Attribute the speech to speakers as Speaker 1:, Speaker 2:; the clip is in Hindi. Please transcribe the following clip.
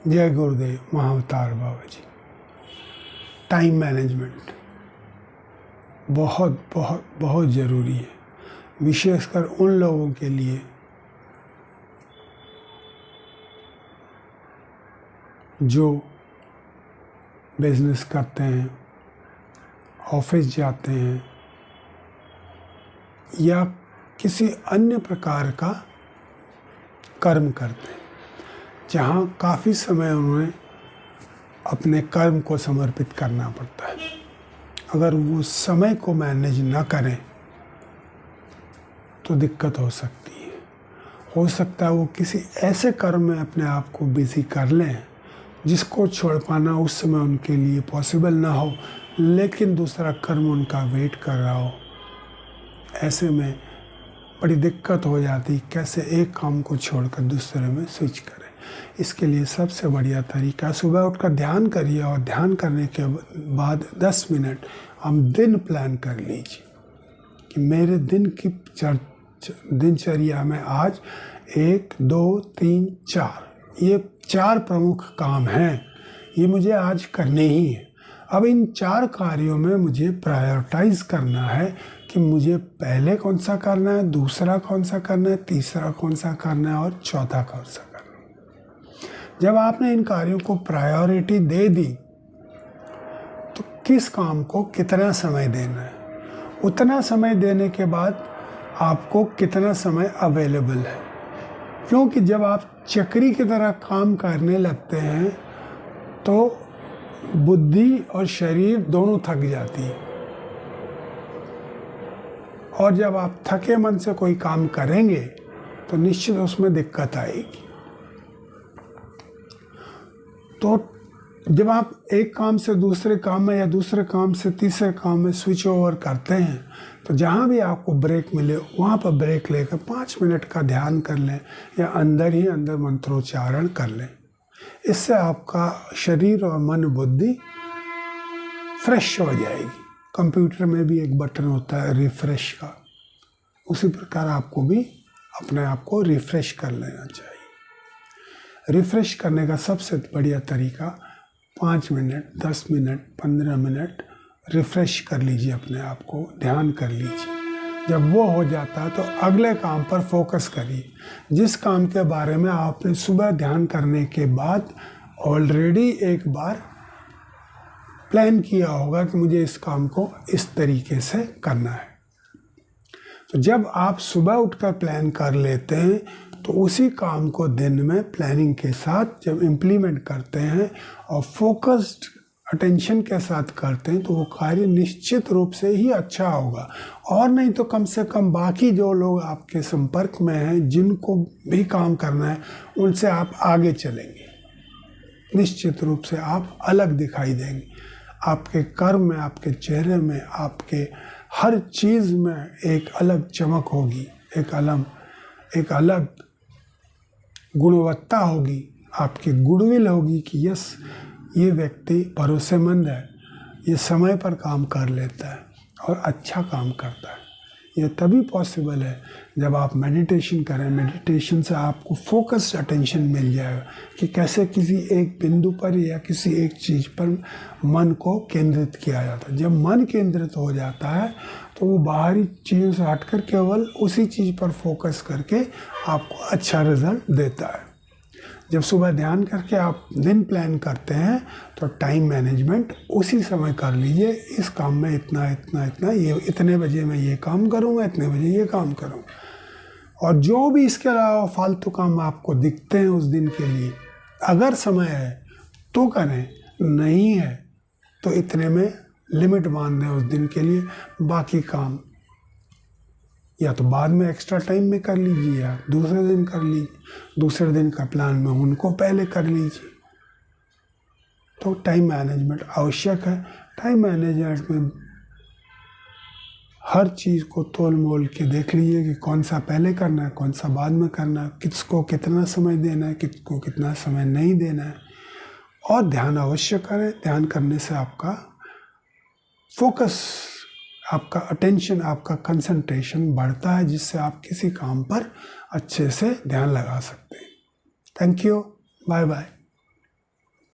Speaker 1: जय गुरुदेव महाअवतार बाबा जी। टाइम मैनेजमेंट बहुत बहुत बहुत ज़रूरी है, विशेषकर उन लोगों के लिए जो बिजनेस करते हैं, ऑफिस जाते हैं या किसी अन्य प्रकार का कर्म करते हैं, जहाँ काफ़ी समय उन्हें अपने कर्म को समर्पित करना पड़ता है। अगर वो समय को मैनेज न करें तो दिक्कत हो सकती है। हो सकता है वो किसी ऐसे कर्म में अपने आप को बिज़ी कर लें जिसको छोड़ पाना उस समय उनके लिए पॉसिबल ना हो, लेकिन दूसरा कर्म उनका वेट कर रहा हो। ऐसे में बड़ी दिक्कत हो जाती, कैसे एक काम को छोड़कर दूसरे में स्विच करें। इसके लिए सबसे बढ़िया तरीका, सुबह उठकर ध्यान करिए और ध्यान करने के बाद 10 मिनट हम दिन प्लान कर लीजिए कि मेरे दिन की दिनचर्या में आज 1, 2, 3, 4 ये 4 प्रमुख काम हैं, ये मुझे आज करने ही हैं। अब इन 4 कार्यों में मुझे प्रायोरिटाइज करना है कि मुझे पहले कौन सा करना है, दूसरा कौन सा करना है, तीसरा कौन सा करना है और चौथा कौन सा करना है। जब आपने इन कार्यों को प्रायोरिटी दे दी तो किस काम को कितना समय देना है, उतना समय देने के बाद आपको कितना समय अवेलेबल है। क्योंकि जब आप चक्री की तरह काम करने लगते हैं तो बुद्धि और शरीर दोनों थक जाती है, और जब आप थके मन से कोई काम करेंगे तो निश्चित उसमें दिक्कत आएगी। तो जब आप एक काम से दूसरे काम में या दूसरे काम से तीसरे काम में स्विच ओवर करते हैं तो जहाँ भी आपको ब्रेक मिले वहाँ पर ब्रेक लेकर 5 मिनट का ध्यान कर लें या अंदर ही अंदर मंत्रोच्चारण कर लें। इससे आपका शरीर और मन बुद्धि फ्रेश हो जाएगी। कंप्यूटर में भी एक बटन होता है रिफ्रेश का, उसी प्रकार आपको भी अपने आप को रिफ्रेश कर लेना चाहिए। रिफ्रेश करने का सबसे बढ़िया तरीका 5 मिनट, 10 मिनट, 15 मिनट रिफ्रेश कर लीजिए अपने आप को, ध्यान कर लीजिए। जब वो हो जाता है तो अगले काम पर फोकस करिए। जिस काम के बारे में आपने सुबह ध्यान करने के बाद ऑलरेडी एक बार प्लान किया होगा कि मुझे इस काम को इस तरीके से करना है, तो जब आप सुबह उठकर प्लान कर लेते हैं तो उसी काम को दिन में प्लानिंग के साथ जब इम्प्लीमेंट करते हैं और फोकस्ड अटेंशन के साथ करते हैं तो वो कार्य निश्चित रूप से ही अच्छा होगा। और नहीं तो कम से कम बाकी जो लोग आपके संपर्क में हैं, जिनको भी काम करना है, उनसे आप आगे चलेंगे। निश्चित रूप से आप अलग दिखाई देंगे। आपके कर्म में, आपके चेहरे में, आपके हर चीज़ में एक अलग चमक होगी, एक अलग गुणवत्ता होगी, आपकी गुडविल होगी कि यस, ये व्यक्ति भरोसेमंद है, ये समय पर काम कर लेता है और अच्छा काम करता है। ये तभी पॉसिबल है जब आप मेडिटेशन करें। मेडिटेशन से आपको फोकस्ड अटेंशन मिल जाएगा कि कैसे किसी एक बिंदु पर या किसी एक चीज़ पर मन को केंद्रित किया जाता है। जब मन केंद्रित हो जाता है तो वो बाहरी चीज़ों से हटकर केवल उसी चीज़ पर फोकस करके आपको अच्छा रिजल्ट देता है। जब सुबह ध्यान करके आप दिन प्लान करते हैं तो टाइम मैनेजमेंट उसी समय कर लीजिए। इस काम में इतना इतना इतना, ये इतने बजे मैं ये काम करूँगा, इतने बजे ये काम करूँगा। और जो भी इसके अलावा फालतू काम आपको दिखते हैं उस दिन के लिए, अगर समय है तो करें, नहीं है तो इतने में लिमिट मान दें उस दिन के लिए। बाकी काम या तो बाद में एक्स्ट्रा टाइम में कर लीजिए या दूसरे दिन कर लीजिए। दूसरे दिन का प्लान में उनको पहले कर लीजिए। तो टाइम मैनेजमेंट आवश्यक है। टाइम मैनेजमेंट में हर चीज़ को तोल मोल के देख लीजिए कि कौन सा पहले करना है, कौन सा बाद में करना है, किसको कितना समय देना है, किसको कितना समय नहीं देना है। और ध्यान अवश्य करें। ध्यान करने से आपका फोकस, आपका अटेंशन, आपका कंसंट्रेशन बढ़ता है, जिससे आप किसी काम पर अच्छे से ध्यान लगा सकते हैं। Thank you, bye bye.